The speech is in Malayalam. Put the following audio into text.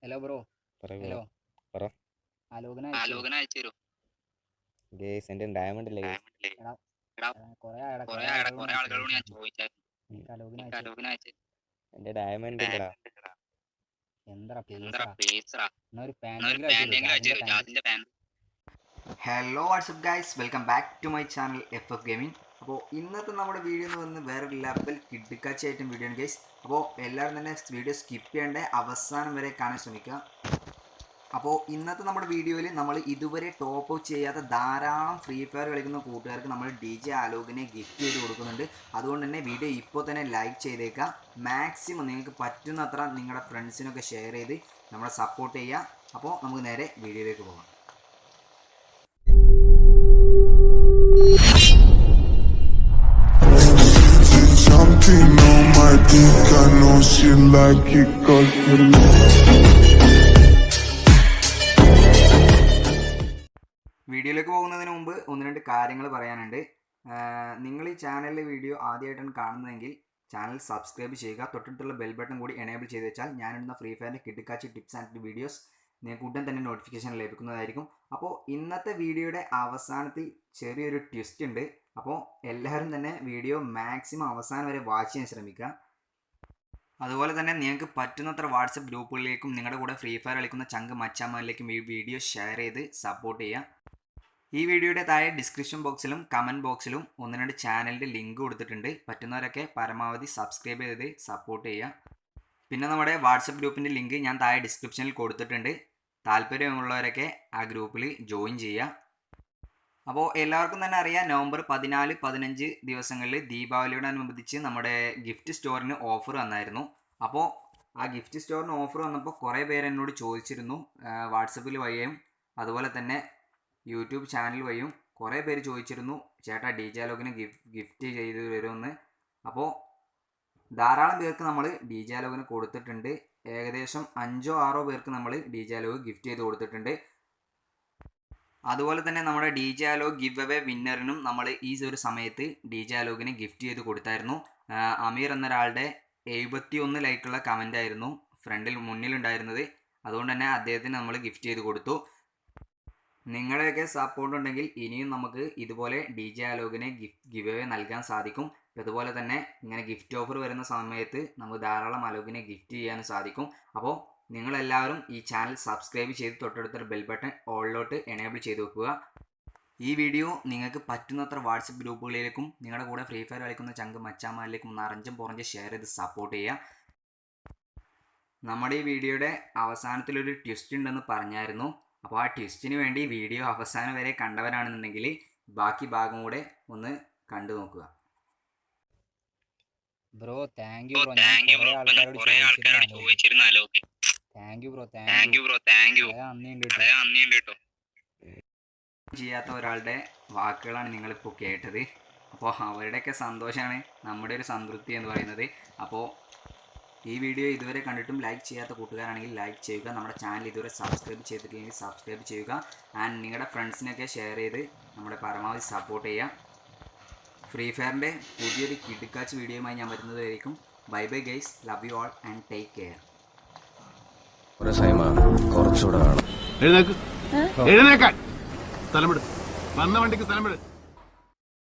Hello bro. പറ ഹലോ. പറ ആലോകന അയച്ചു തരോ? ഗേസ് എൻ്റെ ഡയമണ്ട് ഇല്ലേ ഗേസ്. എടാ കുറെ ആളുകളോട് ഞാൻ ചോദിച്ചായിരുന്നു. എനിക്ക് അലോകന അയച്ചു എൻ്റെ ഡയമണ്ട് ഇല്ലടാ. എന്താ പേസറാ എന്നാ ഒരു പാൻറ്റെങ്കിലും അയച്ചു തരോ? ജാസിന്റെ pant. Hello what's up guys, welcome back to my channel FF gaming. അപ്പോൾ ഇന്നത്തെ നമ്മുടെ വീഡിയോ എന്ന് പറയുന്നത് വേറെ ലെവൽ കിടുക്കാച്ചായിട്ടും വീഡിയോ ആണ് ഗൈസ്. അപ്പോൾ എല്ലാവരും തന്നെ വീഡിയോ സ്കിപ്പ് ചെയ്യേണ്ട അവസാനം വരെ കാണാൻ ശ്രമിക്കുക. അപ്പോൾ ഇന്നത്തെ നമ്മുടെ വീഡിയോയിൽ നമ്മൾ ഇതുവരെ ടോപ്പ് ഔട്ട് ചെയ്യാത്ത ധാരാളം ഫ്രീ ഫയർ കളിക്കുന്ന കൂട്ടുകാർക്ക് നമ്മൾ DJ ആലോകിനെ ഗിഫ്റ്റ് ചെയ്ത് കൊടുക്കുന്നുണ്ട്. അതുകൊണ്ട് തന്നെ വീഡിയോ ഇപ്പോൾ തന്നെ ലൈക്ക് ചെയ്തേക്കുക. മാക്സിമം നിങ്ങൾക്ക് പറ്റുന്നത്ര നിങ്ങളുടെ ഫ്രണ്ട്സിനൊക്കെ ഷെയർ ചെയ്ത് നമ്മളെ സപ്പോർട്ട് ചെയ്യുക. അപ്പോൾ നമുക്ക് നേരെ വീഡിയോയിലേക്ക് പോകാം. Something on my dick, I know she like it 'cause you വീഡിയോയിലേക്ക് പോകുന്നതിന് മുമ്പ് ഒന്ന് രണ്ട് കാര്യങ്ങൾ പറയാനുണ്ട്. നിങ്ങൾ ഈ ചാനലിലെ വീഡിയോ ആദ്യമായിട്ടാണ് കാണുന്നതെങ്കിൽ ചാനൽ സബ്സ്ക്രൈബ് ചെയ്യുക. തൊട്ടടുത്തുള്ള ബെൽ ബട്ടൺ കൂടി എനേബിൾ ചെയ്ത് വെച്ചാൽ ഞാനിടുന്ന ഫ്രീ ഫയറിൻ്റെ കിടുക്കാച്ചി ടിപ്സ് ആൻഡ് വീഡിയോസ് നിങ്ങൾക്ക് ഉടൻ തന്നെ നോട്ടിഫിക്കേഷൻ ലഭിക്കുന്നതായിരിക്കും. അപ്പോൾ ഇന്നത്തെ വീഡിയോയുടെ അവസാനത്തിൽ ചെറിയൊരു ട്വിസ്റ്റ് ഉണ്ട്. അപ്പോൾ എല്ലാവരും തന്നെ വീഡിയോ മാക്സിമം അവസാനം വരെ വാച്ച് ചെയ്യാൻ ശ്രമിക്കുക. അതുപോലെ തന്നെ നിങ്ങൾക്ക് പറ്റുന്നത്ര വാട്സപ്പ് ഗ്രൂപ്പുകളിലേക്കും നിങ്ങളുടെ കൂടെ ഫ്രീ ഫയർ കളിക്കുന്ന ചങ്ക് മച്ചാന്മാരിലേക്കും ഈ വീഡിയോ ഷെയർ ചെയ്ത് സപ്പോർട്ട് ചെയ്യുക. ഈ വീഡിയോയുടെ താഴെ ഡിസ്ക്രിപ്ഷൻ ബോക്സിലും കമൻറ്റ് ബോക്സിലും ഒന്ന് രണ്ട് ചാനലിൻ്റെ ലിങ്ക് കൊടുത്തിട്ടുണ്ട്. പറ്റുന്നവരൊക്കെ പരമാവധി സബ്സ്ക്രൈബ് ചെയ്ത് സപ്പോർട്ട് ചെയ്യുക. പിന്നെ നമ്മുടെ വാട്സപ്പ് ഗ്രൂപ്പിൻ്റെ ലിങ്ക് ഞാൻ താഴെ ഡിസ്ക്രിപ്ഷനിൽ കൊടുത്തിട്ടുണ്ട്. താല്പര്യമുള്ളവരൊക്കെ ആ ഗ്രൂപ്പിൽ ജോയിൻ ചെയ്യുക. അപ്പോൾ എല്ലാവർക്കും തന്നെ അറിയാം, നവംബർ 14, 15 ദിവസങ്ങളിൽ ദീപാവലിയോടനുബന്ധിച്ച് നമ്മുടെ ഗിഫ്റ്റ് സ്റ്റോറിന് ഓഫർ വന്നായിരുന്നു. അപ്പോൾ ആ ഗിഫ്റ്റ് സ്റ്റോറിന് ഓഫർ വന്നപ്പോൾ കുറേ പേര് എന്നോട് ചോദിച്ചിരുന്നു. വാട്സപ്പിൽ വഴിയും അതുപോലെ തന്നെ യൂട്യൂബ് ചാനൽ വഴിയും കുറേ പേര് ചോദിച്ചിരുന്നു, ചേട്ടാ DJ ആലോകിന് ഗിഫ്റ്റ് ചെയ്ത് വരുമെന്ന്. അപ്പോൾ ധാരാളം പേർക്ക് നമ്മൾ DJ ആലോകിന് കൊടുത്തിട്ടുണ്ട്. ഏകദേശം 5-6 പേർക്ക് നമ്മൾ DJ ആലോഗ് ഗിഫ്റ്റ് ചെയ്ത് കൊടുത്തിട്ടുണ്ട്. അതുപോലെ തന്നെ നമ്മുടെ DJ ആലോഗ് ഗിവ് അവേ വിന്നറിനും നമ്മൾ ഈ ഒരു സമയത്ത് DJ ആലോഗിന് ഗിഫ്റ്റ് ചെയ്ത് കൊടുത്തായിരുന്നു. അമീർ എന്നൊരാളുടെ 71 ലൈക്കുള്ള കമൻ്റ് ആയിരുന്നു മുന്നിലുണ്ടായിരുന്നത്. അതുകൊണ്ട് തന്നെ അദ്ദേഹത്തിന് നമ്മൾ ഗിഫ്റ്റ് ചെയ്ത് കൊടുത്തു. നിങ്ങളുടെയൊക്കെ സപ്പോർട്ട് ഉണ്ടെങ്കിൽ ഇനിയും നമുക്ക് ഇതുപോലെ DJ ആലോഗിന് ഗിവ് അവേ നൽകാൻ സാധിക്കും. അതുപോലെ തന്നെ ഇങ്ങനെ ഗിഫ്റ്റ് ഓഫർ വരുന്ന സമയത്ത് നമുക്ക് ധാരാളം ആലോഗിനെ ഗിഫ്റ്റ് ചെയ്യാനും സാധിക്കും. അപ്പോൾ നിങ്ങളെല്ലാവരും ഈ ചാനൽ സബ്സ്ക്രൈബ് ചെയ്ത് തൊട്ടടുത്തൊരു ബെൽ ബട്ടൺ ഓളിലോട്ട് എനേബിൾ ചെയ്ത് വെക്കുക. ഈ വീഡിയോ നിങ്ങൾക്ക് പറ്റുന്നത്ര വാട്സപ്പ് ഗ്രൂപ്പുകളിലേക്കും നിങ്ങളുടെ കൂടെ ഫ്രീ ഫയർ കളിക്കുന്ന ചങ്ക് മച്ചാന്മാരിലേക്കും നിറഞ്ചും പുറഞ്ച് ഷെയർ ചെയ്ത് സപ്പോർട്ട് ചെയ്യുക. നമ്മുടെ ഈ വീഡിയോയുടെ അവസാനത്തിലൊരു ട്വിസ്റ്റ് ഉണ്ടെന്ന് പറഞ്ഞായിരുന്നു. അപ്പോൾ ആ ട്വിസ്റ്റിന് വേണ്ടി വീഡിയോ അവസാനം വരെ കണ്ടവരാണെന്നുണ്ടെങ്കിൽ ബാക്കി ഭാഗം കൂടെ ഒന്ന് കണ്ടു നോക്കുക. Bro thank you bro. ഞാൻ കുറേ ആൾക്കാരോട് ചോദിച്ചിരുന്നു അലോക്. Thank you bro. നന്ദിയുണ്ട് കേട്ടോ. ചെയ്യാത്ത ഒരാളുടെ വാക്കുകളാണ് നിങ്ങളിപ്പോൾ കേട്ടത്. അപ്പോൾ അവരുടെയൊക്കെ സന്തോഷമാണ് നമ്മുടെ ഒരു സംതൃപ്തി എന്ന് പറയുന്നത്. അപ്പോൾ ഈ വീഡിയോ ഇതുവരെ കണ്ടിട്ടും ലൈക്ക് ചെയ്യാത്ത കൂട്ടുകാരാണെങ്കിൽ ലൈക്ക് ചെയ്യുക. നമ്മുടെ ചാനൽ ഇതുവരെ സബ്സ്ക്രൈബ് ചെയ്തിട്ടില്ലെങ്കിൽ സബ്സ്ക്രൈബ് ചെയ്യുക. ആൻഡ് നിങ്ങളുടെ ഫ്രണ്ട്സിനൊക്കെ ഷെയർ ചെയ്ത് നമ്മുടെ പരമാവധി സപ്പോർട്ട് ചെയ്യുക. ഫ്രീ ഫയറിൻ്റെ പുതിയൊരു കിടുക്കാച്ച് വീഡിയോയുമായി ഞാൻ വരുന്നതായിരിക്കും. Bye bye guys, love you all and take care. കുറച്ചുകൂടെ വേണം. എഴുന്നേക്കാൻ സ്ഥലമിട്, വന്ന വണ്ടിക്ക് സ്ഥലമിട്.